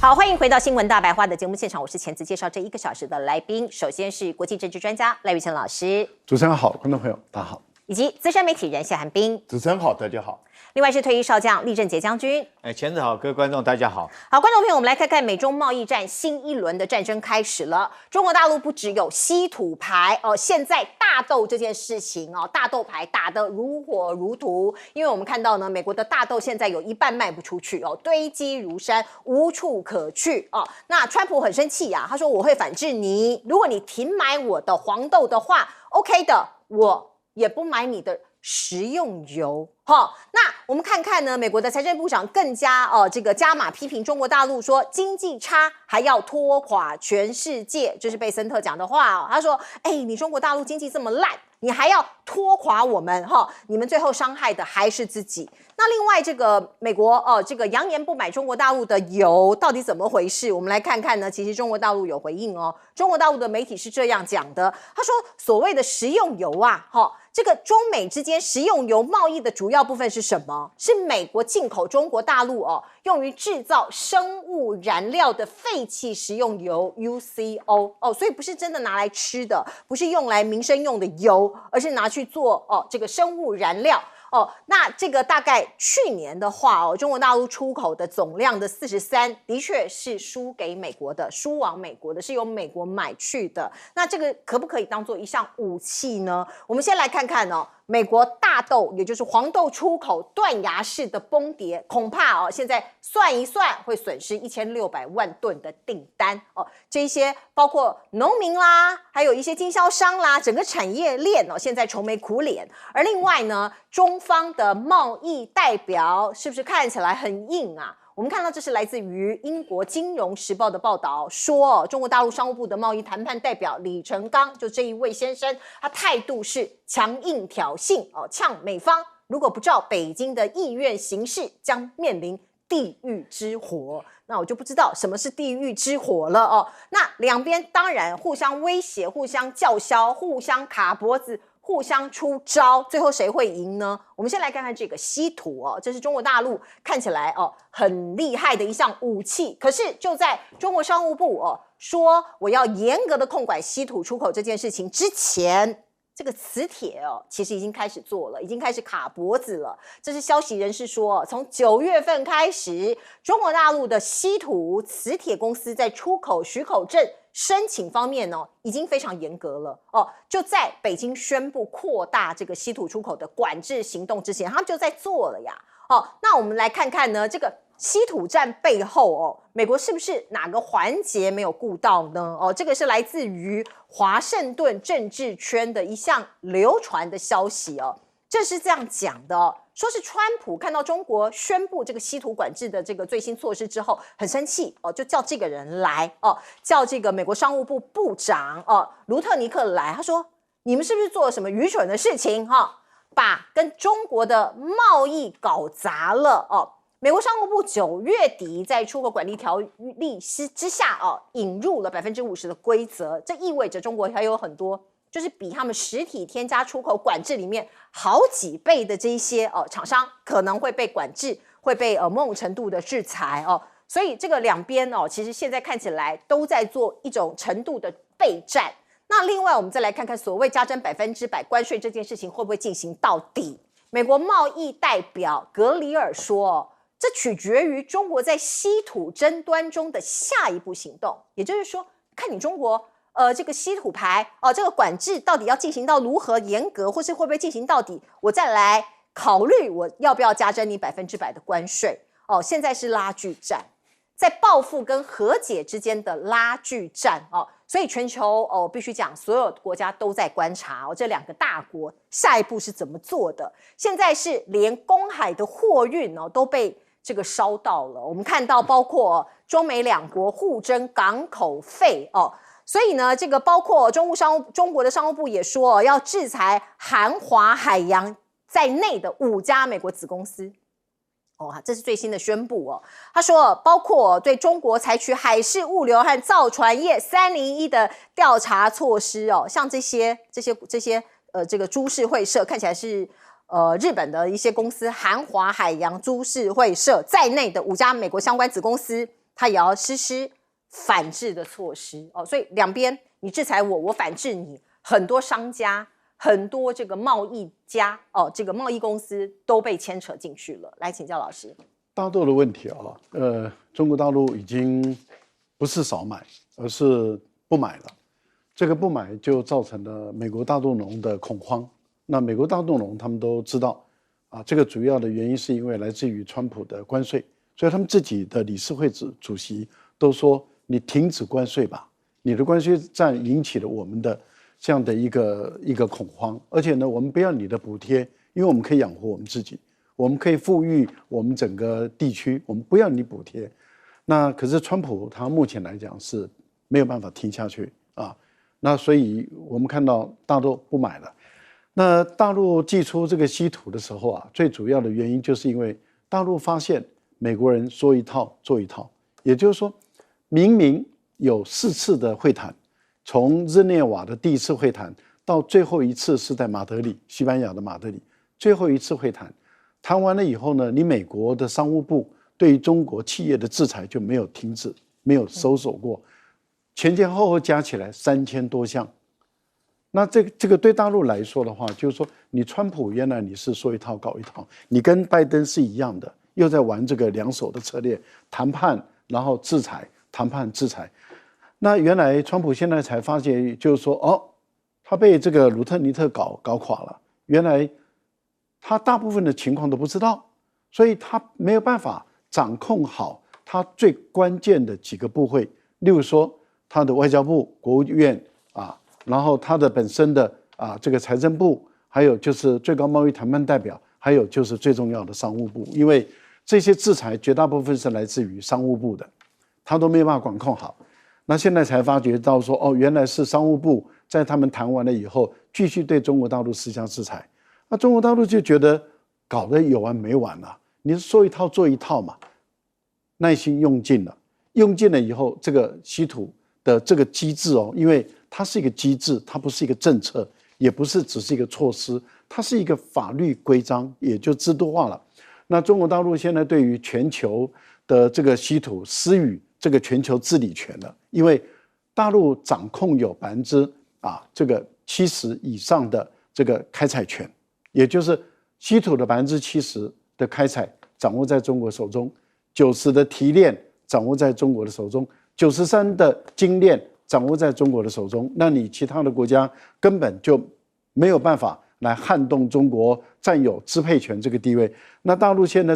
好，欢迎回到新闻大白话的节目现场，我是前次介绍这1个小时的来宾，首先是国际政治专家赖宇成老师，主持人好，观众朋友大家好，以及资深媒体人谢寒冰，主持人好，大家好。另外是退役少将厉正杰将军。前子好，各位观众大家好。好，观众朋友，我们来看看美中贸易战新一轮的战争开始了。中国大陆不只有稀土牌现在大豆这件事情大豆牌打得如火如荼，因为我们看到呢，美国的大豆现在有一半卖不出去堆积如山，无处可去那川普很生气他说我会反制你，如果你停买我的黄豆的话 ，OK 的，我也不买你的食用油。那我们看看呢，美国的财政部长更加这个加码批评中国大陆，说经济差还要拖垮全世界，这是贝森特讲的话他说你中国大陆经济这么烂，你还要拖垮我们你们最后伤害的还是自己。那另外这个美国这个扬言不买中国大陆的油到底怎么回事，我们来看看呢，其实中国大陆有回应中国大陆的媒体是这样讲的，他说所谓的食用油这个中美之间食用油贸易的主要部分是什么？是美国进口中国大陆用于制造生物燃料的废弃食用油 UCO 所以不是真的拿来吃的，不是用来民生用的油，而是拿去做这个生物燃料。那这个大概去年的话中国大陆出口的总量的43%的确是输给美国的，输往美国的，是由美国买去的。那这个可不可以当做一项武器呢？我们先来看看美国大豆也就是黄豆出口断崖式的崩跌，恐怕现在算一算会损失1600万吨的订单这一些包括农民啦，还有一些经销商啦，整个产业链现在愁眉苦脸。而另外呢，中方的贸易代表是不是看起来很硬我们看到这是来自于英国金融时报的报道，说中国大陆商务部的贸易谈判代表李成刚，就这一位先生，他态度是强硬挑衅呛美方如果不照北京的意愿行事，将面临地狱之火。那我就不知道什么是地狱之火了那两边当然互相威胁，互相叫嚣，互相卡脖子，互相出招，最后谁会赢呢？我们先来看看这个稀土这是中国大陆看起来很厉害的一项武器。可是就在中国商务部说我要严格的控管稀土出口这件事情之前，这个磁铁其实已经开始做了，已经开始卡脖子了。这是消息人士说从9月份开始，中国大陆的稀土磁铁公司在出口许可证申请方面已经非常严格了就在北京宣布扩大这个稀土出口的管制行动之前，他们就在做了呀那我们来看看呢，这个稀土战背后美国是不是哪个环节没有顾到呢这个是来自于华盛顿政治圈的一项流传的消息这是这样讲的说是川普看到中国宣布这个稀土管制的这个最新措施之后很生气就叫这个人来叫这个美国商务部部长卢特尼克来，他说你们是不是做了什么愚蠢的事情把跟中国的贸易搞砸了美国商务部9月底在出口管理条例之下引入了50%的规则，这意味着中国还有很多就是比他们实体添加出口管制里面好几倍的这一些厂商可能会被管制，会被某种程度的制裁所以这个两边其实现在看起来都在做一种程度的备战。那另外我们再来看看所谓加征100%关税这件事情会不会进行到底。美国贸易代表格里尔说这取决于中国在稀土争端中的下一步行动，也就是说看你中国这个稀土牌这个管制到底要进行到如何严格，或是会不会进行到底，我再来考虑我要不要加征你100%的关税现在是拉锯战，在报复跟和解之间的拉锯战所以全球必须讲所有国家都在观察这两个大国下一步是怎么做的。现在是连公海的货运都被这个烧到了，我们看到包括中美两国互争港口费所以呢，这个包括中国的商务部也说要制裁韩华海洋在内的5家美国子公司这是最新的宣布他说包括对中国采取海事物流和造船业301的调查措施像这些这个株式会社看起来是日本的一些公司韩华海洋株式会社在内的5家美国相关子公司，他也要实施反制的措施哦。所以两边你制裁我，我反制你，很多商家、很多这个贸易家哦，这个贸易公司都被牵扯进去了。来请教老师，大豆的问题啊，中国大陆已经不是少买，而是不买了。这个不买就造成了美国大豆农的恐慌。那美国大豆农他们都知道啊，这个主要的原因是因为来自于川普的关税，所以他们自己的理事会主席都说：“你停止关税吧，你的关税战引起了我们的这样的一个恐慌，而且呢，我们不要你的补贴，因为我们可以养活我们自己，我们可以富裕我们整个地区，我们不要你补贴。”那可是川普他目前来讲是没有办法停下去啊，那所以我们看到大豆不买了。那大陆祭出这个稀土的时候啊，最主要的原因就是因为大陆发现美国人说一套做一套，也就是说，明明有4次的会谈，从日内瓦的第1次会谈到最后一次是在马德里，西班牙的马德里，最后一次会谈，谈完了以后呢，你美国的商务部对于中国企业的制裁就没有停止，没有收手过，前前后后加起来3000多项。那这个对大陆来说的话，就是说你川普原来你是说一套搞一套，你跟拜登是一样的，又在玩这个两手的策略，谈判然后制裁，谈判制裁。那原来川普现在才发现，就是说哦，他被这个鲁特尼特搞垮了，原来他大部分的情况都不知道，所以他没有办法掌控好他最关键的几个部会，例如说他的外交部、国务院啊。然后他的本身的这个财政部，还有就是最高贸易谈判代表，还有就是最重要的商务部，因为这些制裁绝大部分是来自于商务部的，他都没有办法管控好。那现在才发觉到说，哦，原来是商务部在他们谈完了以后，继续对中国大陆施加制裁。那中国大陆就觉得搞得有完没完了，你是说一套做一套嘛，耐心用尽了，用尽了以后，这个稀土的这个机制哦，因为它是一个机制，它不是一个政策，也不是只是一个措施，它是一个法律规章，也就制度化了。那中国大陆现在对于全球的这个稀土施予这个全球治理权了，因为大陆掌控有这个70%以上的这个开采权，也就是稀土的70%的开采掌握在中国手中，90%的提炼掌握在中国的手中，93%的精炼掌握在中国的手中，那你其他的国家根本就没有办法来撼动中国占有支配权这个地位。那大陆现在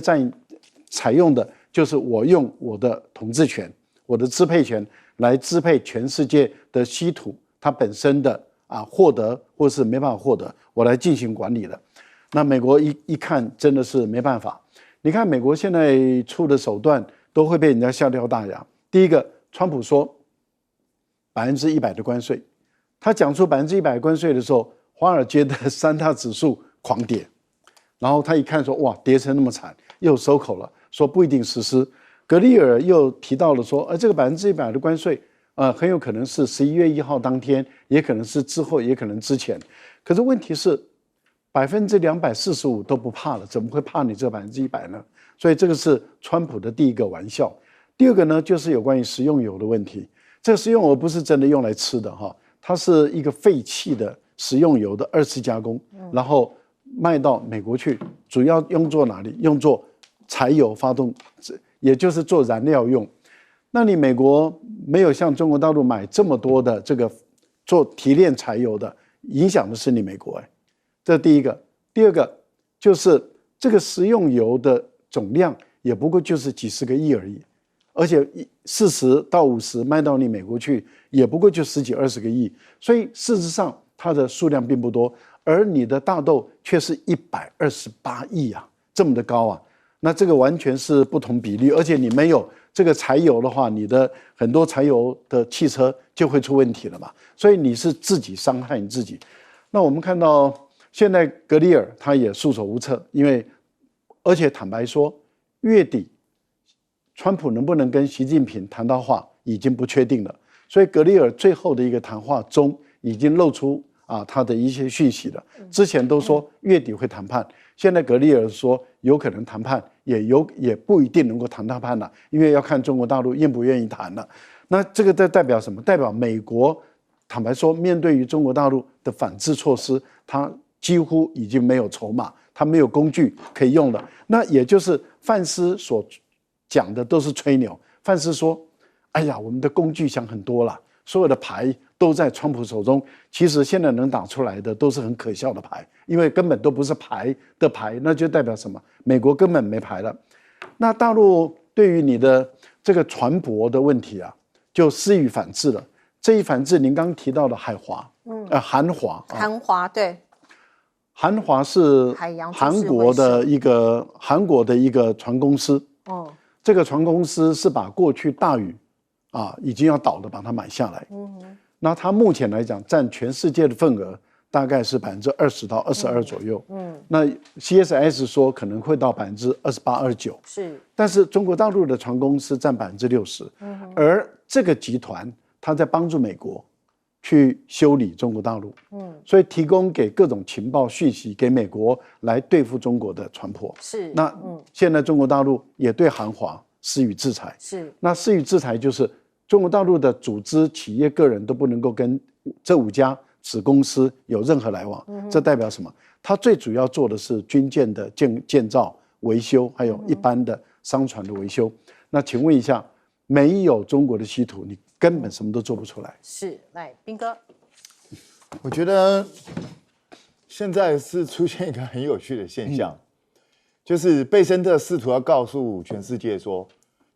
采用的就是我用我的统治权、我的支配权来支配全世界的稀土，它本身的获得或是没办法获得，我来进行管理的。那美国一看真的是没办法，你看美国现在出的手段都会被人家笑掉大牙。第一个，川普说100%的关税，他讲出100%的关税的时候，华尔街的3大指数狂跌，然后他一看说哇，跌成那么惨，又收口了，说不一定实施。格里尔又提到了说，这个100%的关税，很有可能是11月1号当天，也可能是之后，也可能之前。可是问题是245%都不怕了，怎么会怕你这100%呢？所以这个是川普的第一个玩笑。第二个呢，就是有关于食用油的问题。这个食用油不是真的用来吃的哈，它是一个废弃的食用油的2次加工，然后卖到美国去，主要用作哪里？用作柴油发动，也就是做燃料用。那你美国没有像中国大陆买这么多的这个做提炼柴油的，影响的是你美国这第一个。第二个就是这个食用油的总量也不过就是几十个亿而已。而且40到50卖到你美国去，也不过就10几20个亿，所以事实上它的数量并不多，而你的大豆却是128亿啊，这么的高啊，那这个完全是不同比例，而且你没有这个柴油的话，你的很多柴油的汽车就会出问题了嘛，所以你是自己伤害你自己。那我们看到现在格里尔他也束手无策，因为而且坦白说，月底川普能不能跟习近平谈到话已经不确定了，所以格里尔最后的一个谈话中已经露出他的一些讯息了。之前都说月底会谈判，现在格里尔说有可能谈判，也不一定能够谈判了，因为要看中国大陆愿不愿意谈了。那这个代表什么？代表美国坦白说，面对于中国大陆的反制措施，它几乎已经没有筹码，它没有工具可以用了。那也就是范斯所讲的都是吹牛。范斯说：“哎呀，我们的工具想很多了，所有的牌都在川普手中。其实现在能打出来的都是很可笑的牌，因为根本都不是牌的牌，那就代表什么？美国根本没牌了。那大陆对于你的这个船舶的问题啊，就施以反制了。这一反制，您刚刚提到的韩华，韩华对。”韩华是韩国的一个船公司，这个船公司是把过去大宇已经要倒的把它买下来，那它目前来讲占全世界的份额大概是20%到22%左右，那 CSIS 说可能会到28%、29%，是，但是中国大陆的船公司占60%，而这个集团它在帮助美国去修理中国大陆，所以提供给各种情报讯息给美国来对付中国的船舶。是，那现在中国大陆也对韩华施予制裁。是，那施予制裁就是中国大陆的组织、企业、个人都不能够跟这5家子公司有任何来往。这代表什么？它最主要做的是军舰的建造、维修，还有一般的商船的维修。那请问一下，没有中国的稀土，你根本什么都做不出来。是，来，彬哥，我觉得现在是出现一个很有趣的现象，就是贝森特试图要告诉全世界说，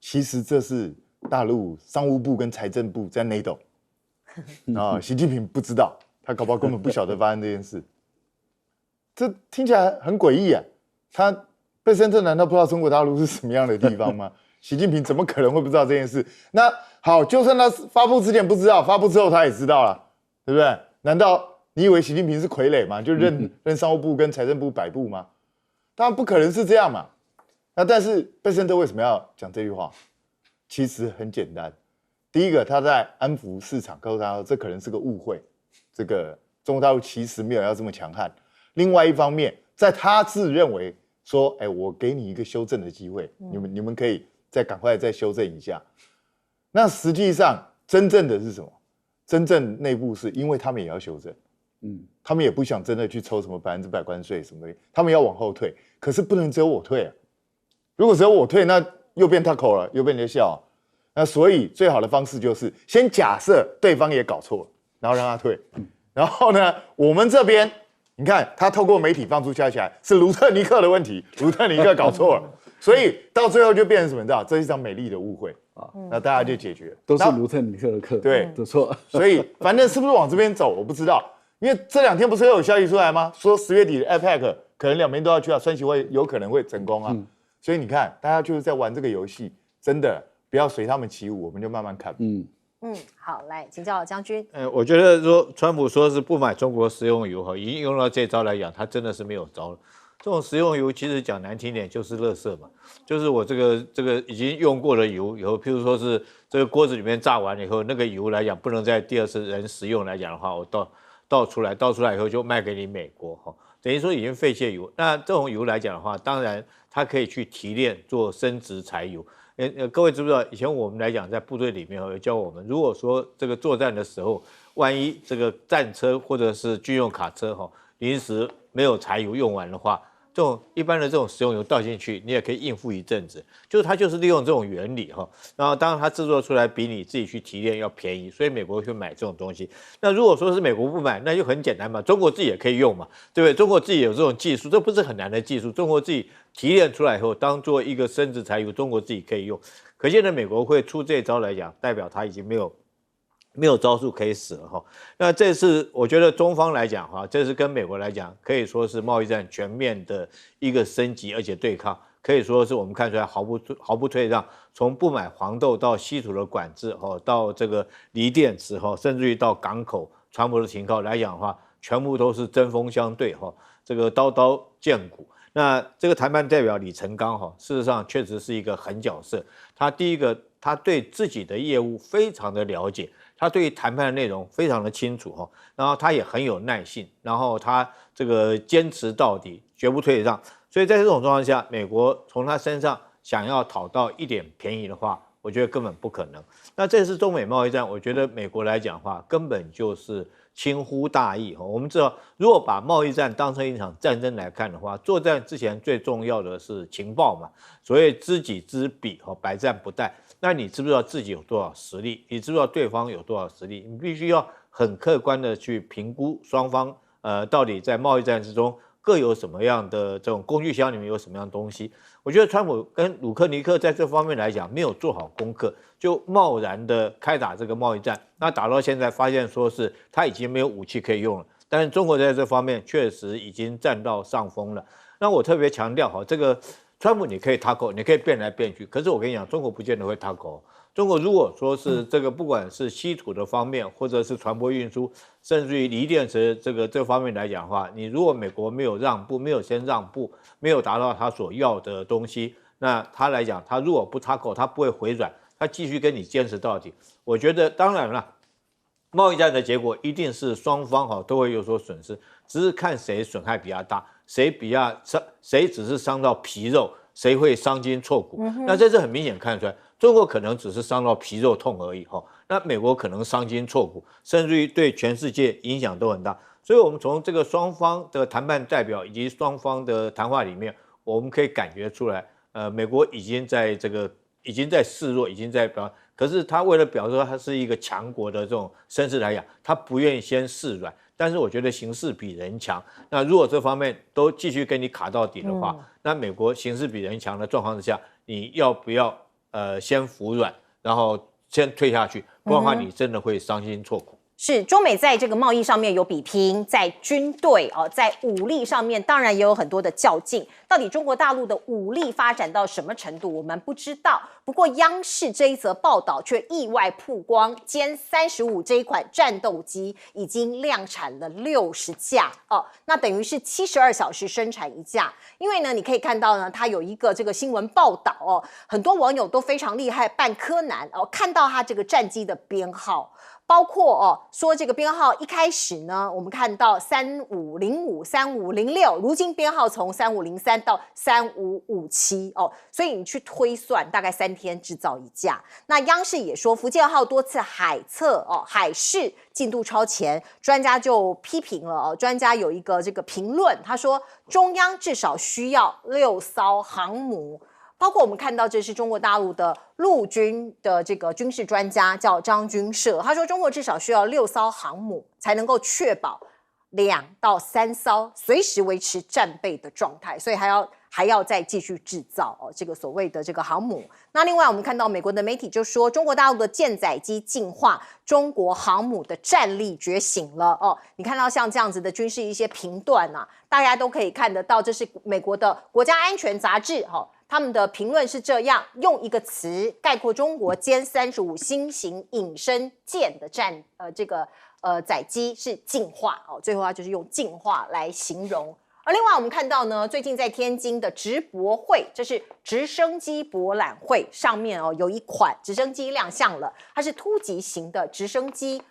其实这是大陆商务部跟财政部在内斗，习近平不知道，他搞不好根本不晓得发生这件事，这听起来很诡异啊！贝森特难道不知道中国大陆是什么样的地方吗？习近平怎么可能会不知道这件事？那好，就算他发布之前不知道，发布之后他也知道了，对不对？难道你以为习近平是傀儡吗？就任商务部跟财政部摆布吗？当然不可能是这样嘛。那但是贝森特为什么要讲这句话？其实很简单，第一个他在安抚市场，告诉他这可能是个误会，这个中国大陆其实没有要这么强悍。另外一方面，在他自认为说，我给你一个修正的机会，你们可以赶快再修正一下。那实际上真正的是什么？真正内部是因为他们也要修正，他们也不想真的去抽什么100%关税什么的，他们要往后退。可是不能只有我退啊！如果只有我退，那又变 taco 了，又变你的笑。那所以最好的方式就是先假设对方也搞错了，然后让他退。然后呢，我们这边你看他透过媒体放出消息来，是卢特尼克的问题，卢特尼克搞错了。所以到最后就变成什么？你知道，这是一场美丽的误会啊！那大家就解决了，都是卢特尼克的课，对，不错。所以反正是不是往这边走，我不知道，因为这2天不是又有消息出来吗？说10月底的 APEC 可能2边都要去啊，川习会有可能会成功啊。所以你看，大家就是在玩这个游戏，真的不要随他们起舞，我们就慢慢看。好，来请教将军。我觉得说川普说是不买中国食用油，已经用到这招来讲，他真的是没有招了。这种食用油其实讲难听点就是垃圾嘛，就是我这个已经用过的油以后，譬如说是这个锅子里面炸完了以后，那个油来讲不能再第2次人食用来讲的话，我倒出来以后就卖给你美国哈，等于说已经废弃油。那这种油来讲的话，当然它可以去提炼做生质柴油。各位知不知道以前我们来讲在部队里面有教我们，如果说这个作战的时候，万一这个战车或者是军用卡车临时没有柴油用完的话，这种一般的这种食用油倒进去，你也可以应付一阵子。就是它就是利用这种原理然后当然它制作出来比你自己去提炼要便宜，所以美国会买这种东西。那如果说是美国不买，那就很简单嘛，中国自己也可以用嘛，对不对？中国自己有这种技术，这不是很难的技术，中国自己提炼出来以后，当做一个生质柴油，中国自己可以用。可见呢，美国会出这招来讲，代表它已经没有招数可以使了那这次我觉得中方来讲这是跟美国来讲可以说是贸易战全面的一个升级，而且对抗可以说是我们看出来毫不退让，从不买黄豆到稀土的管制到这个锂电池甚至于到港口船舶的停靠来讲的话，全部都是针锋相对这个刀刀见骨。那这个谈判代表李成钢事实上确实是一个狠角色。他第一个，他对自己的业务非常的了解，他对于谈判的内容非常的清楚然后他也很有耐性，然后他这个坚持到底，绝不退让。所以在这种状况下，美国从他身上想要讨到一点便宜的话，我觉得根本不可能。那这次中美贸易战，我觉得美国来讲的话，根本就是轻忽大意。我们知道，如果把贸易战当成一场战争来看的话，作战之前最重要的是情报嘛，所谓知己知彼，百战不殆。那你知不知道自己有多少实力？你知不知道对方有多少实力？你必须要很客观的去评估双方，到底在贸易战之中各有什么样的这种工具箱里面有什么样的东西。我觉得川普跟鲁克尼克在这方面来讲没有做好功课，就贸然的开打这个贸易战。那打到现在发现说是他已经没有武器可以用了，但是中国在这方面确实已经占到上风了。那我特别强调这个。川普你可以 tackle， 你可以变来变去，可是我跟你讲，中国不见得会 tackle。中国如果说是这个，不管是稀土的方面，或者是船舶运输，甚至于锂电池这方面来讲的话，你如果美国没有让步，没有先让步，没有达到他所要的东西，那他来讲，他如果不 tackle， 他不会回转，他继续跟你坚持到底。我觉得当然了，贸易战的结果一定是双方都会有所损失，只是看谁损害比较大。谁只是伤到皮肉，谁会伤筋错骨？那这是很明显看出来，中国可能只是伤到皮肉痛而已那美国可能伤筋错骨，甚至于对全世界影响都很大。所以，我们从这个双方的谈判代表以及双方的谈话里面，我们可以感觉出来，美国已经在示弱，已经在表，可是他为了表示说他是一个强国的这种声势来讲，他不愿意先示软。但是我觉得形势比人强，那如果这方面都继续跟你卡到底的话，那美国形势比人强的状况之下，你要不要先服软，然后先退下去？不然的话，你真的会伤筋错骨。是中美在这个贸易上面有比拼，在军队在武力上面当然也有很多的较劲。到底中国大陆的武力发展到什么程度，我们不知道。不过央视这一则报道却意外曝光，歼35这一款战斗机已经量产了60架那等于是72小时生产一架。因为呢，你可以看到呢，它有一个这个新闻报道很多网友都非常厉害，扮柯南看到它这个战机的编号。包括说这个编号一开始呢，我们看到3505、3506，如今编号从3503到3557所以你去推算，大概3天制造一架。那央视也说，福建号多次海测海试进度超前，专家就批评了专家有一个这个评论，他说中央至少需要6艘航母。包括我们看到，这是中国大陆的陆军的这个军事专家叫张军社，他说中国至少需要6艘航母才能够确保2到3艘随时维持战备的状态，所以还要再继续制造这个所谓的这个航母。那另外我们看到美国的媒体就说，中国大陆的舰载机进化，中国航母的战力觉醒了你看到像这样子的军事一些评断大家都可以看得到，这是美国的国家安全杂志他们的评论是这样，用一个词概括中国歼35新型隐身舰的载机是进化最后它就是用进化来形容。而另外我们看到呢，最近在天津的直博会，这是直升机博览会，上面有一款直升机亮相了，它是突击型的直升机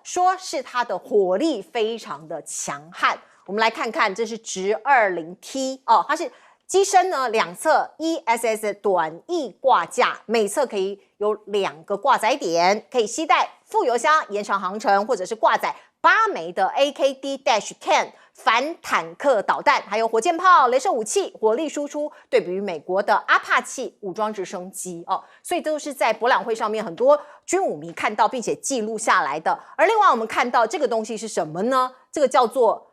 说是它的火力非常的强悍。我们来看看，这是直20T 它是机身呢两侧 ESS 短翼挂架，每侧可以有2个挂载点，可以携带副油箱延长航程，或者是挂载8枚的 AKD-10 反坦克导弹，还有火箭炮、雷射武器，火力输出对比于美国的阿帕奇武装直升机所以都是在博览会上面很多军武迷看到并且记录下来的。而另外我们看到这个东西是什么呢？这个叫做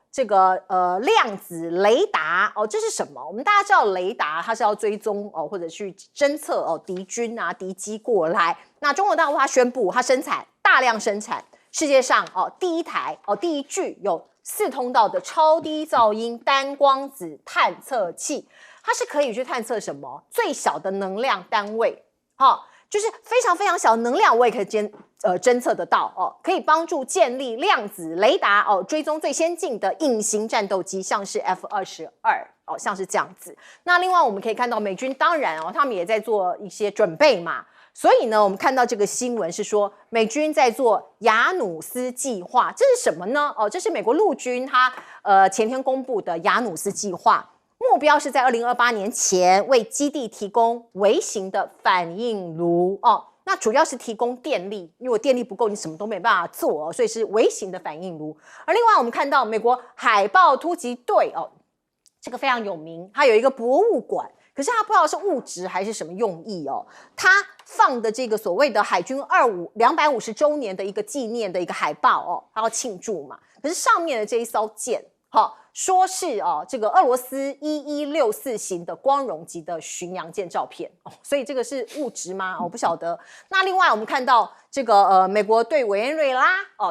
量子雷达这是什么？我们大家知道雷达它是要追踪或者去侦测敌军敌机过来。那中国大陆它宣布它大量生产世界上第一具有4通道的超低噪音单光子探测器，它是可以去探测什么？最小的能量单位就是非常非常小的能量，我也可以侦测得到可以帮助建立量子雷达追踪最先进的隐形战斗机，像是 F-22像是这样子。那另外我们可以看到美军当然他们也在做一些准备嘛，所以呢我们看到这个新闻是说美军在做雅努斯计划，这是什么呢？这是美国陆军他前天公布的雅努斯计划。目标是在2028年前为基地提供微型的反应炉哦。那主要是提供电力，因为我电力不够，你什么都没办法做哦，所以是微型的反应炉。而另外我们看到美国海豹突击队哦，这个非常有名，它有一个博物馆。可是它不知道是物质还是什么用意哦，它放的这个所谓的海军250周年的一个纪念的一个海报哦，它要庆祝嘛。可是上面的这一艘舰，说是这个俄罗斯1164型的光荣级的巡洋舰照片哦，所以这个是物质吗？我不晓得。那另外我们看到这个美国对委内瑞拉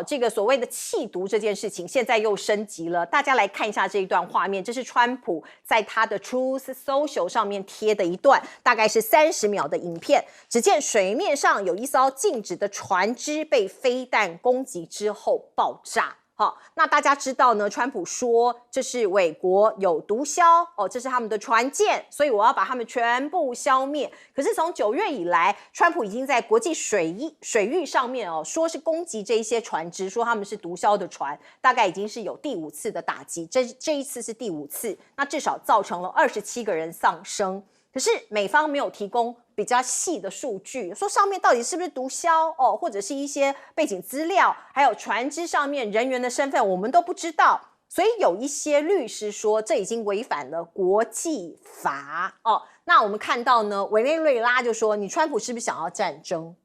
这个所谓的弃毒这件事情，现在又升级了。大家来看一下这一段画面，这是川普在他的 Truth Social 上面贴的一段，大概是30秒的影片。只见水面上有一艘静止的船只被飞弹攻击之后爆炸。好，那大家知道呢？川普说这是美国有毒枭哦，这是他们的船舰，所以我要把他们全部消灭。可是从9月以来，川普已经在国际水域上面说是攻击这一些船只，说他们是毒枭的船，大概已经是有第5次的打击，这一次是第5次，那至少造成了27个人丧生。可是美方没有提供比较细的数据，说上面到底是不是毒枭或者是一些背景资料，还有船只上面人员的身份，我们都不知道。所以有一些律师说，这已经违反了国际法那我们看到呢，委内瑞拉就说，你川普是不是想要战争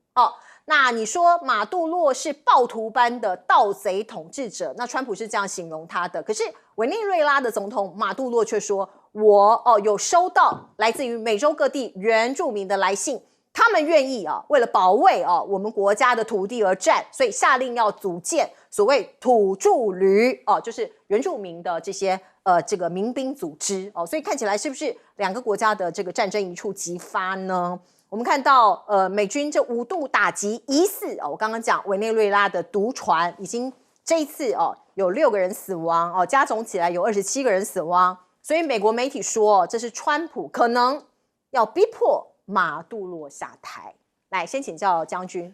那你说马杜洛是暴徒般的盗贼统治者，那川普是这样形容他的。可是委内瑞拉的总统马杜洛却说，我有收到来自于美洲各地原住民的来信，他们愿意为了保卫我们国家的土地而战，所以下令要组建所谓土著旅就是原住民的这些这个民兵组织所以看起来是不是两个国家的这个战争一触即发呢？我们看到美军这5度打击疑似我刚刚讲委内瑞拉的毒船，已经这一次有6个人死亡加总起来有27个人死亡，所以美国媒体说这是川普可能要逼迫马杜罗下台。来，先请教将军。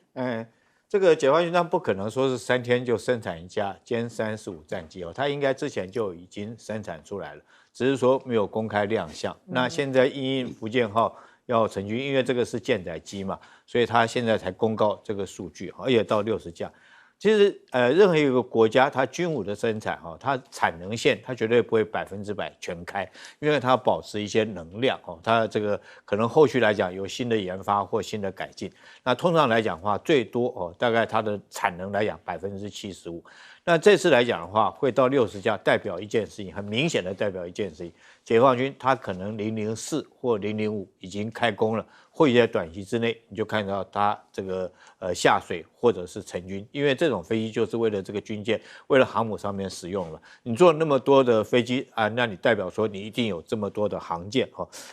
这个解放军他不可能说是3天就生产一架歼35战机他应该之前就已经生产出来了，只是说没有公开亮相。那现在因福建号要成军，因为这个是舰载机嘛，所以他现在才公告这个数据，而且到60架。其实任何一个国家，它军武的生产它产能线它绝对不会100%全开，因为它保持一些能量它这个可能后续来讲有新的研发或新的改进。那通常来讲的话，最多大概它的产能来讲75%。那这次来讲的话，会到60架，代表一件事情，很明显的代表一件事情，解放军它可能004或005已经开工了，或许在短期之内你就看到它这个下水或者是成军，因为这种飞机就是为了这个军舰、为了航母上面使用了。你做那么多的飞机那你代表说你一定有这么多的航舰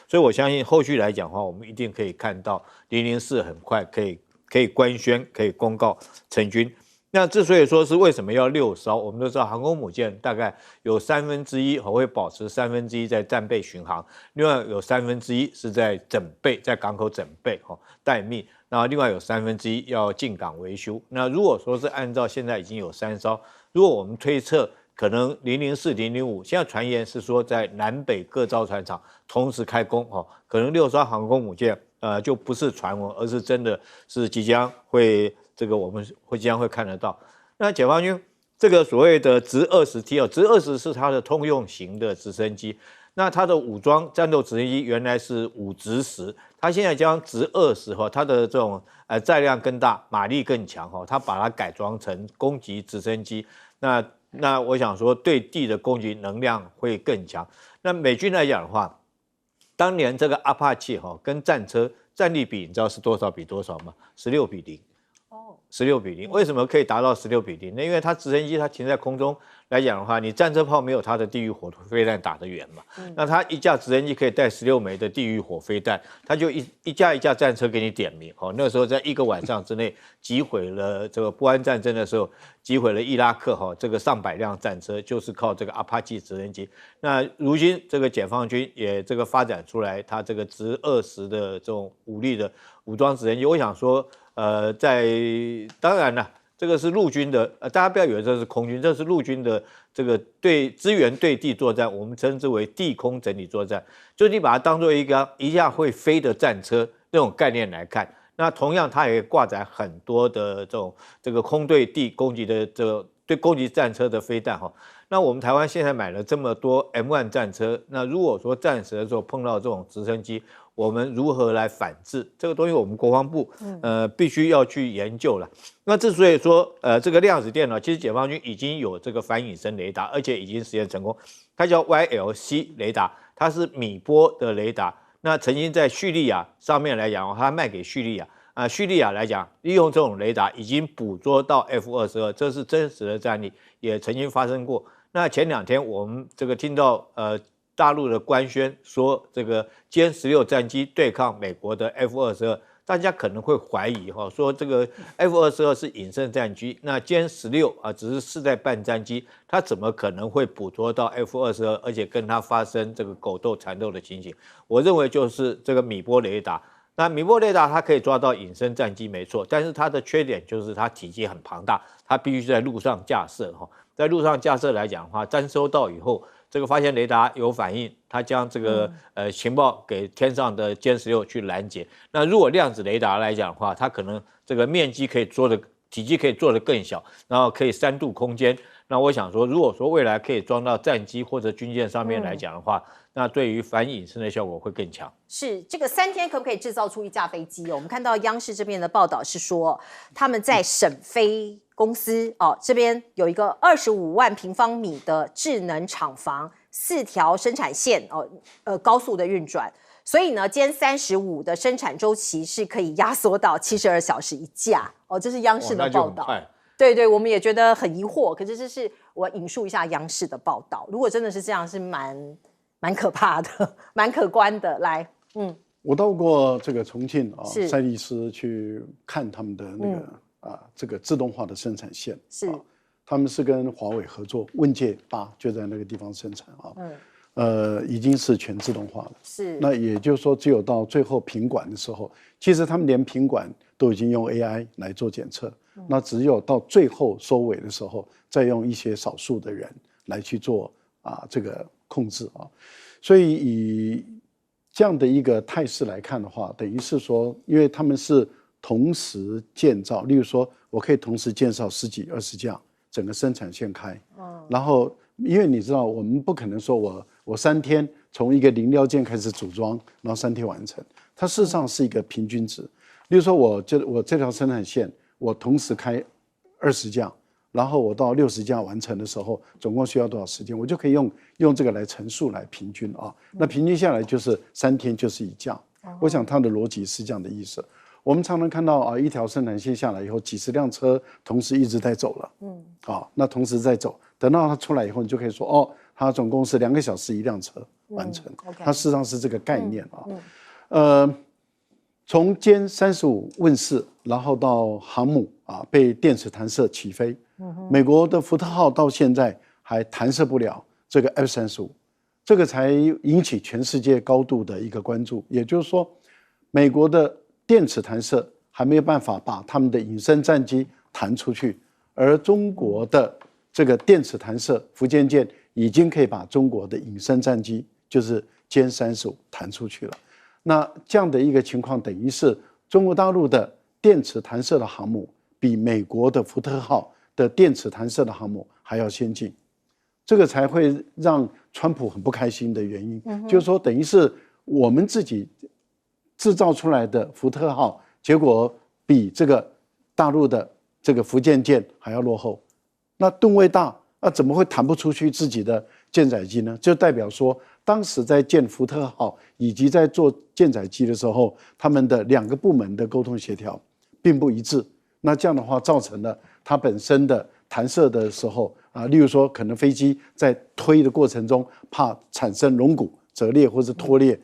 所以我相信后续来讲的话，我们一定可以看到004很快可以官宣，可以公告成军。那之所以说是为什么要6艘，我们都知道航空母舰大概有1/3会保持1/3在战备巡航，另外有1/3是在整备，在港口整备待命，然后另外有1/3要进港维修。那如果说是按照现在已经有3艘，如果我们推测可能004、005，现在传言是说在南北各造船厂同时开工可能6艘航空母舰就不是传闻，而是真的是即将会。这个我们即将会看得到。那解放军这个所谓的直20T直20是它的通用型的直升机，那它的武装战斗直升机原来是5直10，它现在将直20它的这种载量更大，马力更强它把它改装成攻击直升机。那我想说对地的攻击能量会更强。那美军来讲的话，当年这个阿帕奇跟战车战力比，你知道是多少比多少吗？16:0。16:0，为什么可以达到16:0呢？因为它直升机它停在空中来讲的话，你战车炮没有它的地狱火飞弹打得远嘛。那它一架直升机可以带16枚的地狱火飞弹，它就一架一架战车给你点名那时候在1个晚上之内击毁了这个波湾战争的时候，击毁了伊拉克这个上百辆战车，就是靠这个阿帕奇直升机。那如今这个解放军也这个发展出来，它这个直20的这种武力的武装直升机，我想说。当然了，这个是陆军的，大家不要以为这是空军，这是陆军的这个对支援对地作战，我们称之为地空整体作战，就是你把它当做一个一下会飞的战车那种概念来看。那同样，它也挂载很多的这个空对地攻击的这个对攻击战车的飞弹哈。那我们台湾现在买了这么多 M1 战车，那如果说战时的时候碰到这种直升机，我们如何来反制？这个东西我们国防部必须要去研究了。那之所以说这个量子电脑，其实解放军已经有这个反隐身雷达，而且已经实验成功，它叫 YLC 雷达，它是米波的雷达。那曾经在叙利亚上面来讲，它卖给叙利亚叙利亚来讲，利用这种雷达已经捕捉到 F-22，这是真实的战例，也曾经发生过。那前2天我们这个听到大陆的官宣说，这个歼16战机对抗美国的 F-22，大家可能会怀疑说这个 F-22是隐身战机，那歼16只是世代半战机，它怎么可能会捕捉到 F-22，而且跟它发生这个狗斗缠斗的情形？我认为就是这个米波雷达。那米波雷达它可以抓到隐身战机没错，但是它的缺点就是它体积很庞大，它必须在陆上架设在陆上架设来讲的话，单收到以后，这个发现雷达有反应，它将这个情报给天上的歼16去拦截。那如果量子雷达来讲的话，它可能这个面积可以做的体积可以做得更小，然后可以3度空间。那我想说，如果说未来可以装到战机或者军舰上面来讲的话，那对于反隐身的效果会更强。是这个3天可不可以制造出一架飞机？我们看到央视这边的报道是说，他们在沈飞公司这边有一个25万平方米的智能厂房，4条生产线高速的运转，所以呢，歼35的生产周期是可以压缩到72小时一架这是央视的报道。对，我们也觉得很疑惑，可是这是我引述一下央视的报道。如果真的是这样，是蛮可怕的，蛮可观的。来，我到过这个重庆赛力斯去看他们的那个这个自动化的生产线，是他们是跟华为合作，问界8就在那个地方生产已经是全自动化了。是，那也就是说，只有到最后品管的时候，其实他们连品管都已经用 AI 来做检测。那只有到最后收尾的时候，再用一些少数的人来去做这个控制所以以这样的一个态势来看的话，等于是说，因为他们是同时建造，例如说我可以同时建造10几20架，整个生产线开，然后因为你知道，我们不可能说我3天从一个零料件开始组装，然后3天完成，它事实上是一个平均值。例如说我这条生产线。我同时开20架，然后我到60架完成的时候，总共需要多少时间？我就可以用这个来乘数来平均那平均下来就是3天就是1架。我想它的逻辑是这样的意思。我们常常看到一条生产线下来以后，几十辆车同时一直在走了，那同时在走，等到它出来以后，你就可以说它总共是2个小时1辆车完成。它事实上是这个概念从歼35问世，然后到航母被电磁弹射起飞，美国的福特号到现在还弹射不了这个 F-35，这个才引起全世界高度的一个关注。也就是说，美国的电磁弹射还没有办法把他们的隐身战机弹出去，而中国的这个电磁弹射福建舰已经可以把中国的隐身战机，就是歼35弹出去了。那这样的一个情况，等于是中国大陆的电磁弹射的航母比美国的福特号的电磁弹射的航母还要先进，这个才会让川普很不开心的原因。就是说，等于是我们自己制造出来的福特号，结果比这个大陆的这个福建舰还要落后。那吨位大，怎么会弹不出去自己的舰载机呢？就代表说，当时在建福特号以及在做舰载机的时候，他们的2个部门的沟通协调并不一致。那这样的话，造成了它本身的弹射的时候例如说，可能飞机在推的过程中，怕产生龙骨折裂或者脱裂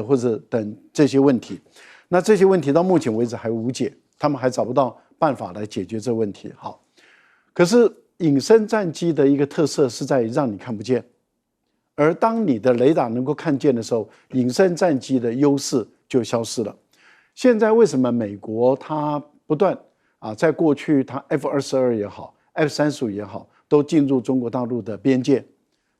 或者等这些问题。那这些问题到目前为止还无解，他们还找不到办法来解决这个问题。好，可是隐身战机的一个特色是在于让你看不见。而当你的雷达能够看见的时候，隐身战机的优势就消失了。现在为什么美国它不断在过去它 F-22也好 ，F-35也好，都进入中国大陆的边界，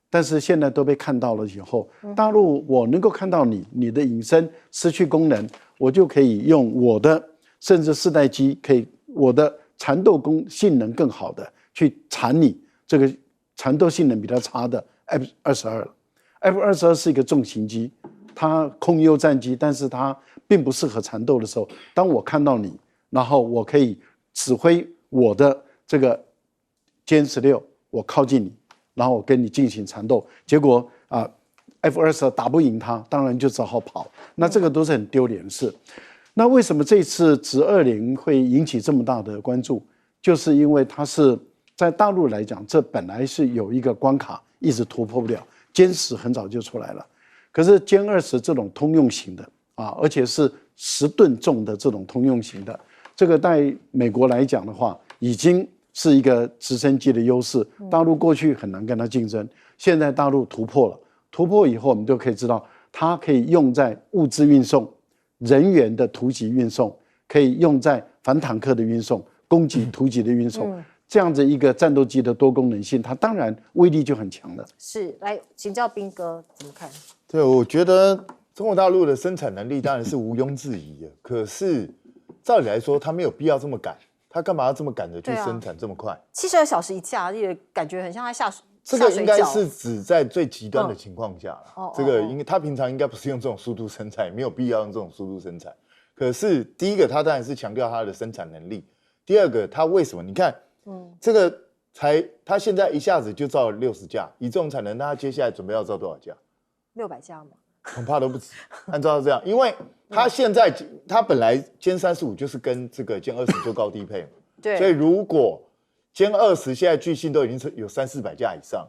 但是现在都被看到了以后，大陆我能够看到你的隐身失去功能，我就可以用我的甚至4代机，可以我的缠斗性能更好的去缠你这个缠斗性能比较差的 F-22。F-22是一个重型机，它空优战机，但是它并不适合缠斗的时候，当我看到你，然后我可以指挥我的这个歼16，我靠近你，然后我跟你进行缠斗，结果F-22打不赢它，当然就只好跑。那这个都是很丢脸的事。那为什么这次直20会引起这么大的关注？就是因为它是在大陆来讲，这本来是有一个关卡一直突破不了。歼10很早就出来了，可是歼20这种通用型的而且是10吨重的这种通用型的，这个在美国来讲的话，已经是一个直升机的优势。大陆过去很难跟它竞争，现在大陆突破了，突破以后，我们就可以知道，它可以用在物资运送、人员的突击运送，可以用在反坦克的运送、攻击突击的运送。这样子一个战斗机的多功能性，它当然威力就很强了。是，来请教彬哥怎么看？对，我觉得中国大陆的生产能力当然是毋庸置疑的，可是照理来说，他没有必要这么赶，他干嘛要这么赶着去生产这么快？72小时一架，也感觉很像在下水。这个应该是指在最极端的情况下这个因为他平常应该不是用这种速度生产，没有必要用这种速度生产。可是第一个，他当然是强调他的生产能力；第二个，他为什么？你看。这个他现在一下子就造了60架，以这种产能，那他接下来准备要造多少架？600架吗？恐怕都不止。按照这样，因为他现在他本来歼35就是跟这个歼20做高低配嘛，对，所以如果歼20现在据信都已经有300-400架以上，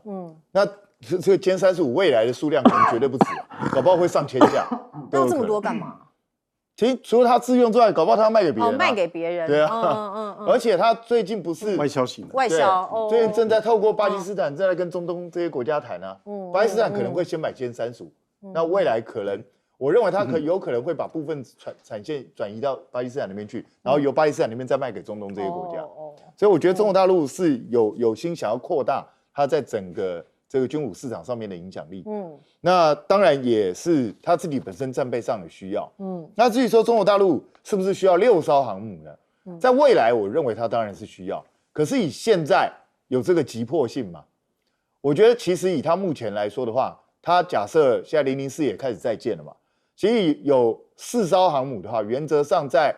那这个歼35未来的数量可能绝对不止搞不好会上千架。要这么多干嘛？其实除了他自用之外，搞不好他要卖给别人卖给别人。对啊，而且他最近不是外销型的，外销最近正在透过巴基斯坦正在跟中东这些国家谈巴基斯坦可能会先买歼35，那未来可能我认为他有可能会把部分产线转移到巴基斯坦那边去，然后由巴基斯坦那边再卖给中东这些国家。所以我觉得中国大陆是有心想要扩大它在整个这个军武市场上面的影响力。那当然也是他自己本身战备上的需要。那至于说中国大陆是不是需要6艘航母呢？在未来，我认为它当然是需要。可是以现在有这个急迫性嘛？我觉得其实以它目前来说的话，它假设现在004也开始在建了嘛，其实有4艘航母的话，原则上在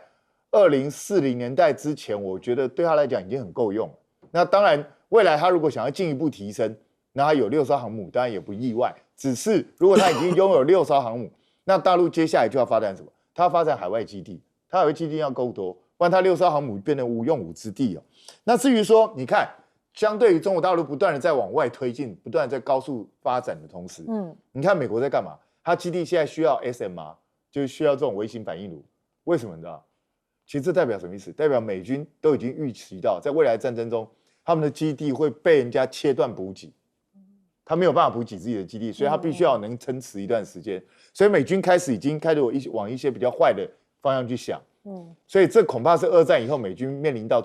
2040年代之前，我觉得对他来讲已经很够用了。那当然，未来他如果想要进一步提升，那他有6艘航母，当然也不意外。只是如果他已经拥有6艘航母，那大陆接下来就要发展什么？他要发展海外基地，他海外基地要够多，不然他6艘航母变成无用武之地。那至于说，你看，相对于中国大陆不断的在往外推进，不断的在高速发展的同时，你看美国在干嘛？它基地现在需要 SMR， 就是需要这种微型反应炉。为什么你知道？其实这代表什么意思？代表美军都已经预期到，在未来战争中，他们的基地会被人家切断补给。他没有办法补给自己的基地，所以他必须要能撑持一段时间。所以美军已经开始往一些比较坏的方向去想。所以这恐怕是2战以后美军面临到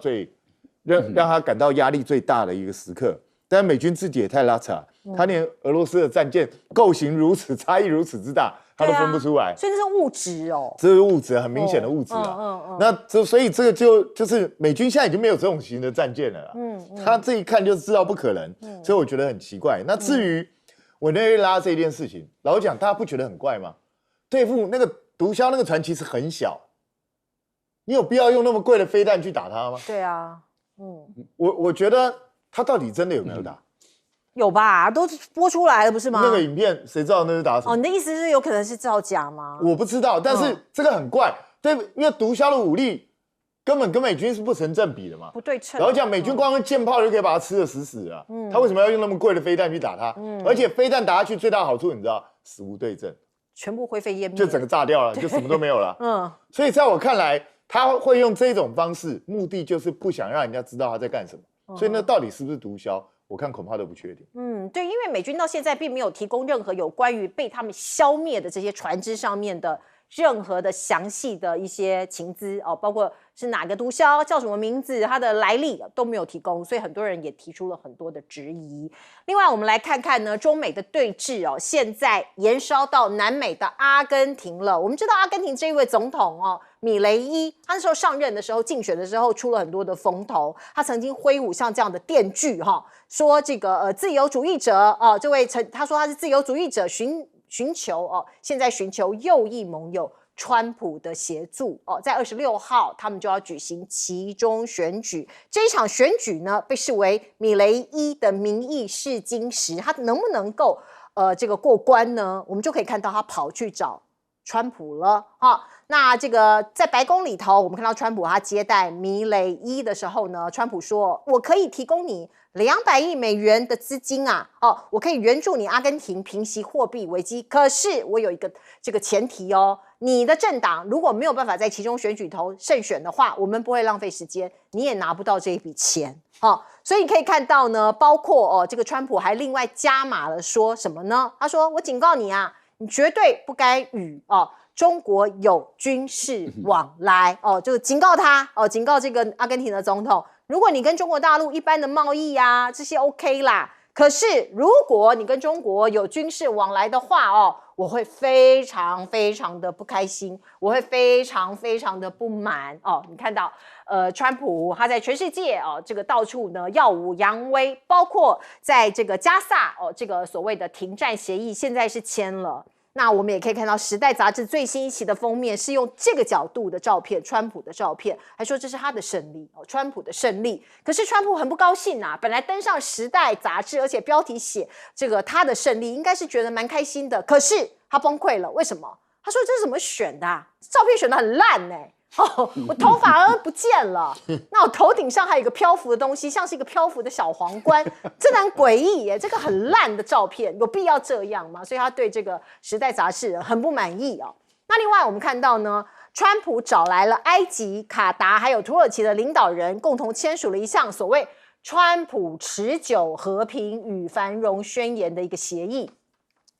让他感到压力最大的一个时刻。但美军自己也太拉扯，他连俄罗斯的战舰构型如此差异如此之大，他都分不出来。所以这是物质哦，这是物质，很明显的物质那所以这个就是美军现在已经没有这种型的战舰了他这一看就知道不可能，所以我觉得很奇怪。那至于委内瑞拉这件事情，老实讲，大家不觉得很怪吗？对付那个毒枭那个船其实很小，你有必要用那么贵的飞弹去打它吗？对啊，我觉得他到底真的有没有打？有吧，都播出来了不是吗？那个影片谁知道那是打什么？你的意思是有可能是造假吗？我不知道，但是这个很怪，对，因为毒枭的武力根本跟美军是不成正比的嘛，不对称。然后讲美军光用舰炮就可以把它吃得死死的他为什么要用那么贵的飞弹去打它？而且飞弹打下去最大的好处你知道，死无对证，全部灰飞烟灭，就整个炸掉了，就什么都没有了。所以在我看来，他会用这种方式，目的就是不想让人家知道他在干什么。所以那到底是不是毒枭？我看恐怕都不确定。对，因为美军到现在并没有提供任何有关于被他们消灭的这些船只上面的任何的详细的一些情资哦，包括是哪个毒枭、叫什么名字、它的来历都没有提供，所以很多人也提出了很多的质疑。另外，我们来看看呢，中美的对峙哦，现在延烧到南美的阿根廷了。我们知道阿根廷这一位总统哦，米雷伊，他那时候上任的时候，竞选的时候出了很多的风头，他曾经挥舞像这样的电锯哈，说这个自由主义者哦，这位他说他是自由主义者，寻求哦，现在寻求右翼盟友川普的协助哦，在26号他们就要举行期中选举。这一场选举呢，被视为米雷伊的民意试金石，他能不能够这个过关呢？我们就可以看到他跑去找川普了哈。那这个在白宫里头，我们看到川普他接待米雷伊的时候呢，川普说：“我可以提供你200亿美元的资金啊，哦，我可以援助你阿根廷平息货币危机。可是我有一个这个前提哦，你的政党如果没有办法在其中选举头胜选的话，我们不会浪费时间，你也拿不到这一笔钱。”哦，所以你可以看到呢，包括这个川普还另外加码了说什么呢？他说：“我警告你啊，你绝对不该与中国有军事往来哦，就警告他哦，警告这个阿根廷的总统，如果你跟中国大陆一般的贸易啊这些 OK 啦，可是如果你跟中国有军事往来的话哦，我会非常非常的不开心，我会非常非常的不满哦。你看到川普他在全世界哦这个到处呢耀武扬威，包括在这个加萨哦这个所谓的停战协议现在是签了。那我们也可以看到《时代》杂志最新一期的封面是用这个角度的照片，川普的照片，还说这是他的胜利哦，川普的胜利。可是川普很不高兴啊，本来登上《时代》杂志，而且标题写这个他的胜利，应该是觉得蛮开心的。可是他崩溃了，为什么？他说这是怎么选的啊？照片选得很烂欸。哦，我头发不见了，那我头顶上还有一个漂浮的东西，像是一个漂浮的小皇冠，真的很诡异耶！这个很烂的照片，有必要这样吗？所以他对这个《时代》杂志很不满意哦。那另外我们看到呢，川普找来了埃及、卡达还有土耳其的领导人，共同签署了一项所谓“川普持久和平与繁荣宣言”的一个协议，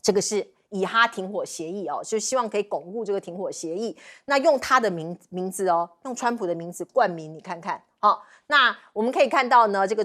这个是以哈停火协议哦，就希望可以巩固这个停火协议。那用他的名字哦，用川普的名字冠名，你看看哦。那我们可以看到呢，这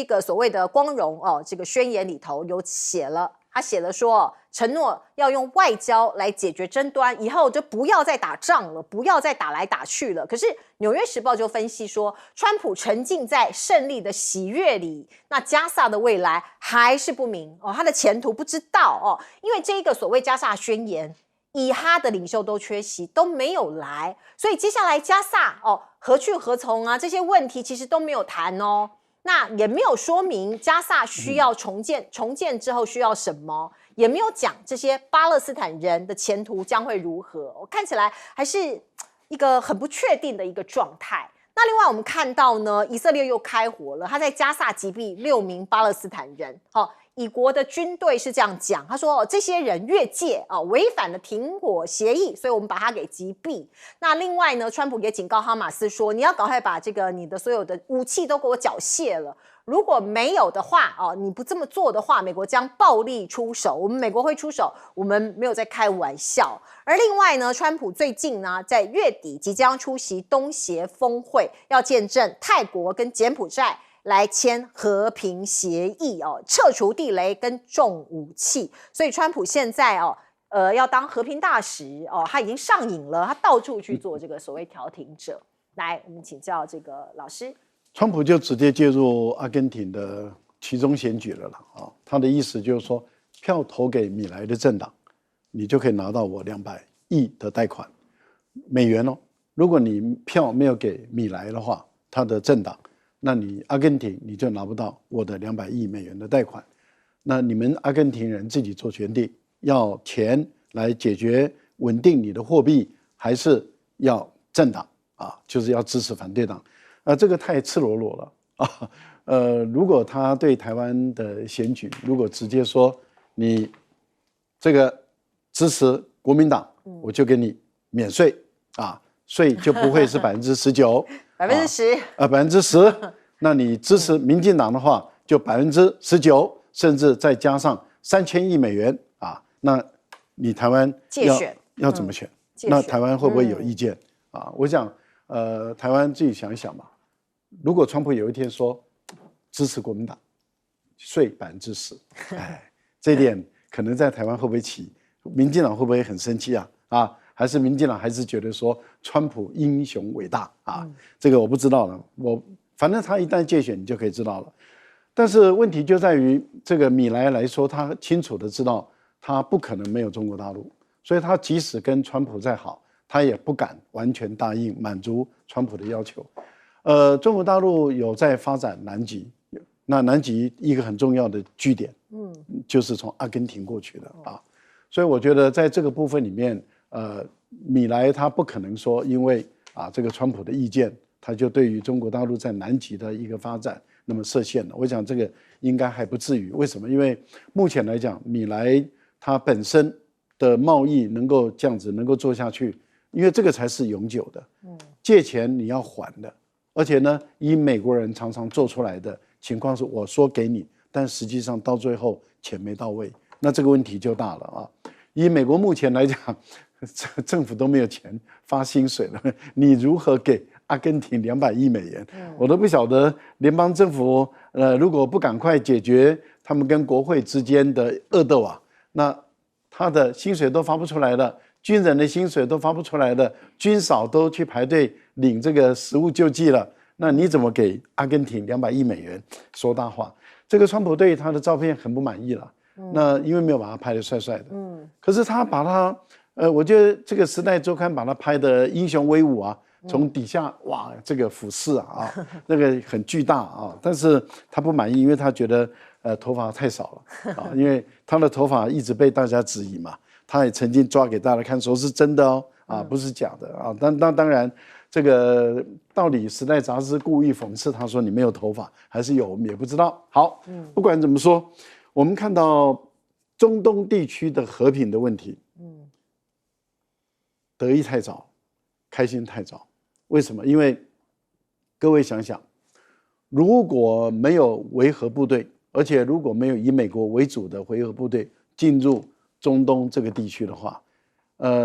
个所谓的光荣哦，这个宣言里头有写了，他写了说，承诺要用外交来解决争端，以后就不要再打仗了，不要再打来打去了。可是《纽约时报》就分析说，川普沉浸在胜利的喜悦里，那加萨的未来还是不明哦，他的前途不知道哦，因为这个所谓加萨宣言，以哈的领袖都缺席，都没有来，所以接下来加萨哦何去何从啊，这些问题其实都没有谈哦。那也没有说明加萨需要重建，重建之后需要什么，也没有讲这些巴勒斯坦人的前途将会如何。我看起来还是一个很不确定的一个状态。那另外我们看到呢，以色列又开火了，他在加萨击毙6名巴勒斯坦人。以国的军队是这样讲，他说这些人越界违反了停火协议，所以我们把他给击毙。那另外呢，川普也警告哈马斯说，你要赶快把这个你的所有的武器都给我缴械了，如果没有的话你不这么做的话，美国将暴力出手，我们美国会出手，我们没有在开玩笑。而另外呢，川普最近呢在月底即将出席东协峰会，要见证泰国跟柬埔寨来签和平协议撤除地雷跟重武器，所以川普现在要当和平大使他已经上瘾了，他到处去做这个所谓调停者。来，我们请教这个老师。川普就直接介入阿根廷的期中选举了啦他的意思就是说，票投给米莱的政党，你就可以拿到我200亿的贷款美元哦。如果你票没有给米莱的话，他的政党，那你阿根廷你就拿不到我的200亿美元的贷款。那你们阿根廷人自己做决定，要钱来解决稳定你的货币，还是要政党就是要支持反对党这个太赤裸裸了如果他对台湾的选举，如果直接说你这个支持国民党，我就给你免税税就不会是19%。10%，那你支持民进党的话，就19%，甚至再加上3000亿美元那你台湾借选要怎么选？那台湾会不会有意见啊？我想，台湾自己想一想吧。如果川普有一天说支持国民党，税10%，哎，这一点可能在台湾会不会起？民进党会不会很生气啊？还是民进党还是觉得说川普英雄伟大啊？这个我不知道了。反正他一旦借选，你就可以知道了。但是问题就在于这个米莱来说，他清楚的知道他不可能没有中国大陆，所以他即使跟川普再好，他也不敢完全答应满足川普的要求。中国大陆有在发展南极，那南极一个很重要的据点，就是从阿根廷过去的啊。所以我觉得在这个部分里面，米莱他不可能说因为这个川普的意见，他就对于中国大陆在南极的一个发展那么设限了。我想这个应该还不至于。为什么？因为目前来讲，米莱它本身的贸易能够这样子能够做下去，因为这个才是永久的。借钱你要还的，而且呢，以美国人常常做出来的情况是，我说给你，但实际上到最后钱没到位。那这个问题就大了啊！以美国目前来讲，政府都没有钱发薪水了，你如何给阿根廷200亿美元？我都不晓得联邦政府如果不赶快解决他们跟国会之间的恶斗那他的薪水都发不出来了，军人的薪水都发不出来了，军嫂都去排队领这个食物救济了，那你怎么给阿根廷200亿美元？说大话，这个川普对他的照片很不满意了。那因为没有把他拍得帅帅的，可是他把他，我觉得这个《时代周刊》把他拍的英雄威武从底下哇，这个俯视那个很巨大但是他不满意，因为他觉得头发太少了因为他的头发一直被大家质疑嘛，他也曾经抓给大家看，说是真的不是假的但当然。这个到底《时代》杂志故意讽刺他说你没有头发，还是有，我们也不知道。好，不管怎么说，我们看到中东地区的和平的问题，得意太早，开心太早。为什么？因为各位想想，如果没有维和部队，而且如果没有以美国为主的维和部队进入中东这个地区的话，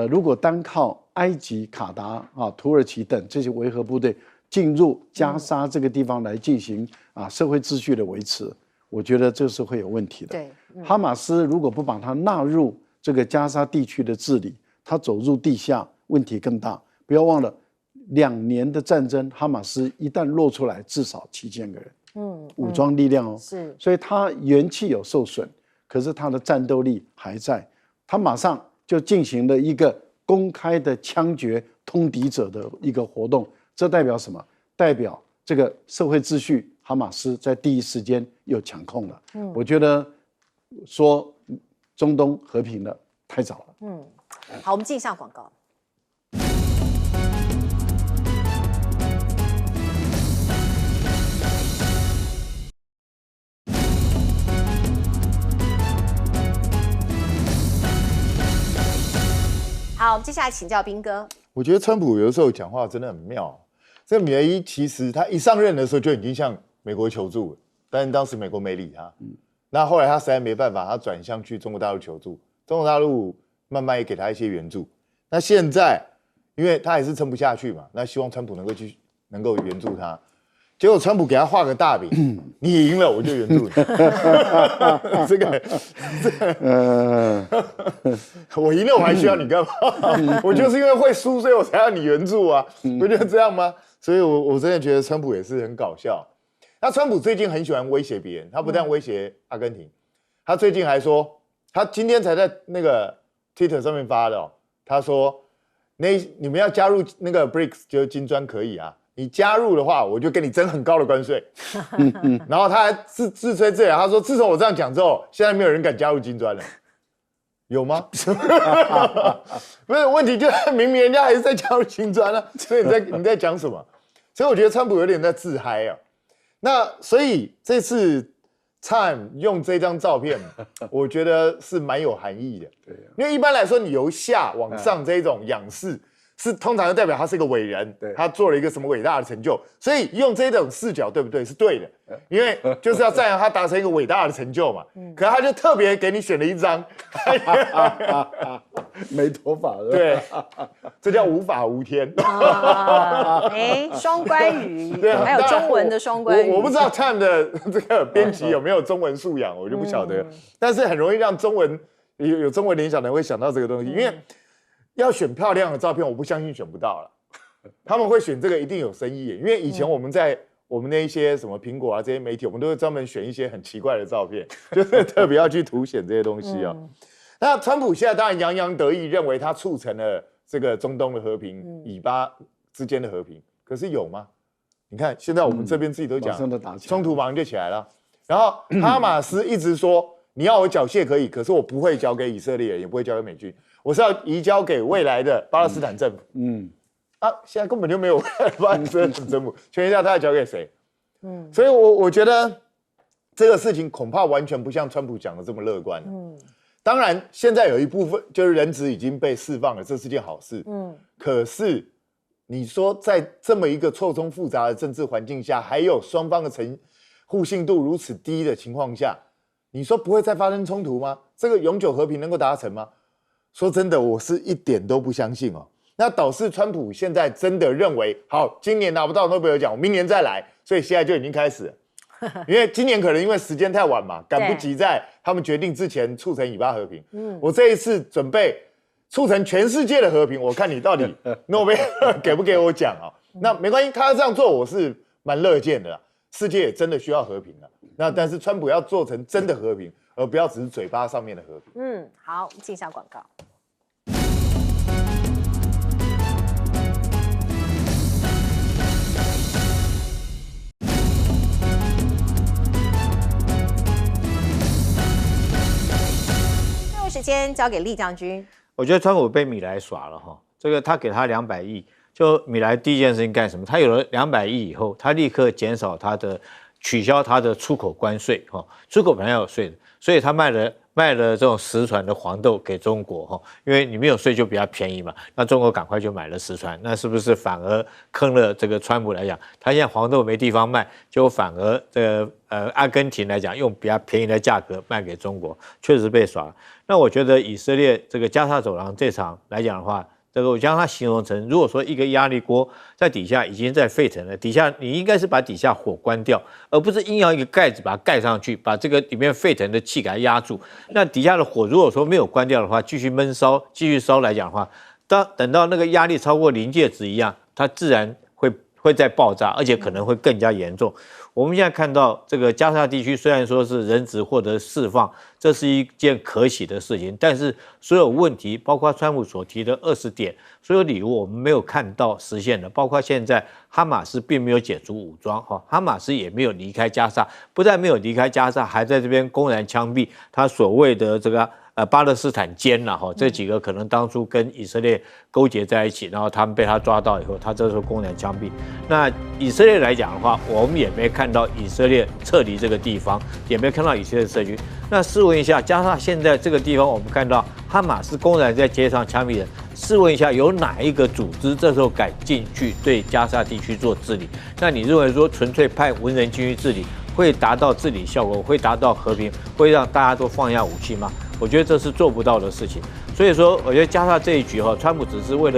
如果单靠埃及、卡达土耳其等这些维和部队进入加沙这个地方来进行社会秩序的维持，我觉得这是会有问题的。对，哈马斯如果不把它纳入这个加沙地区的治理，它走入地下，问题更大。不要忘了，2年的战争，哈马斯一旦落出来，至少7000个人，武装力量是，所以它元气有受损，可是它的战斗力还在，它马上就进行了一个公开的枪决通敌者的一个活动，这代表什么？代表这个社会秩序，哈马斯在第一时间又抢控了。我觉得说中东和平了太早了。好，我们进一下广告。好，我们接下来请教彬哥。我觉得川普有的时候讲话真的很妙。这个米莱其实他一上任的时候就已经向美国求助了，但是当时美国没理他。那后来他实在没办法，他转向去中国大陆求助，中国大陆慢慢也给他一些援助。那现在因为他还是撑不下去嘛，那希望川普能够援助他。结果川普给他画个大饼，你赢了我就援助你。这个，我赢了我还需要你干嘛？我就是因为会输，所以我才要你援助啊，不就这样吗？所以我真的觉得川普也是很搞笑。那川普最近很喜欢威胁别人，他不但威胁阿根廷，他最近还说，他今天才在那个 Twitter 上面发的他说，你们要加入那个 BRICS 就是金砖可以你加入的话，我就跟你征很高的关税。然后他还自吹自擂，他说自从我这样讲之后，现在没有人敢加入金砖了，有吗？不是，问题就是明明人家还是在加入金砖所以你在讲什么？所以我觉得川普有点在自嗨那所以这次 Time 用这张照片，我觉得是蛮有含义的。对，因为一般来说，你由下往上这种仰视。是通常就代表他是个伟人，他做了一个什么伟大的成就，所以用这种视角对不对？是对的，因为就是要赞扬他达成一个伟大的成就嘛。可他就特别给你选了一张，没头发的。对，这叫无法无天。双关语，对啊，还有中文的双关语。我不知道 Time 的这个编辑有没有中文素养，我就不晓得。但是很容易让中文有中文联想的人会想到这个东西，因为要选漂亮的照片，我不相信选不到了。他们会选这个一定有深意，因为以前我们在我们那一些什么苹果啊这些媒体，我们都会专门选一些很奇怪的照片，就是特别要去凸显这些东西啊。那川普现在当然洋洋得意，认为他促成了这个中东的和平，以巴之间的和平，可是有吗？你看现在我们这边自己都讲，冲突马上就起来了。然后哈马斯一直说，你要我缴械可以，可是我不会交给以色列人，也不会交给美军，我是要移交给未来的巴勒斯坦政府。现在根本就没有巴勒斯坦政府，全下他要交给谁？所以我觉得这个事情恐怕完全不像川普讲的这么乐观。当然现在有一部分就是人质已经被释放了，这是件好事。可是你说在这么一个错综复杂的政治环境下，还有双方的互信度如此低的情况下，你说不会再发生冲突吗？这个永久和平能够达成吗？说真的，我是一点都不相信哦。那导致川普现在真的认为，好，今年拿不到诺贝尔奖，我明年再来，所以现在就已经开始了。因为今年可能因为时间太晚嘛，赶不及在他们决定之前促成以巴和平。我这一次准备促成全世界的和平，我看你到底诺贝尔给不给我奖啊？那没关系，他要这样做，我是蛮乐见的啦。世界也真的需要和平了。那但是川普要做成真的和平，而不要只是嘴巴上面的和平。好，进一下广告。时间交给厉将军。我觉得川普被米莱耍了哈，这个他给他200亿，就米莱第一件事情干什么？他有了200亿以后，他立刻取消他的出口关税哈，出口本来要有税的，所以他卖了这种10船的黄豆给中国哈，因为你没有税就比较便宜嘛，那中国赶快就买了10船，那是不是反而坑了这个川普来讲？他现在黄豆没地方卖，就反而这个阿根廷来讲用比较便宜的价格卖给中国，确实被耍了。那我觉得以色列这个加沙走廊这场来讲的话，这个我将它形容成，如果说一个压力锅在底下已经在沸腾了，底下你应该是把底下火关掉，而不是硬要一个盖子把它盖上去，把这个里面沸腾的气给它压住。那底下的火如果说没有关掉的话，继续闷烧、继续烧来讲的话，等到那个压力超过临界值一样，它自然会再爆炸，而且可能会更加严重。我们现在看到这个加沙地区虽然说是人质获得释放，这是一件可喜的事情，但是所有问题，包括川普所提的20点，所有理由我们没有看到实现的，包括现在哈马斯并没有解除武装，哈马斯也没有离开加沙，不但没有离开加沙，还在这边公然枪毙他所谓的这个巴勒斯坦奸了哈，这几个可能当初跟以色列勾结在一起，然后他们被他抓到以后，他这时候公然枪毙。那以色列来讲的话，我们也没看到以色列撤离这个地方，也没看到以色列撤军。那试问一下，加上现在这个地方，我们看到哈马斯公然在街上枪毙人，试问一下，有哪一个组织这时候敢进去对加沙地区做治理？那你认为说纯粹派文人进去治理，会达到治理效果，会达到和平，会让大家都放下武器吗？我觉得这是做不到的事情。所以说，我觉得加沙这一局川普只是为了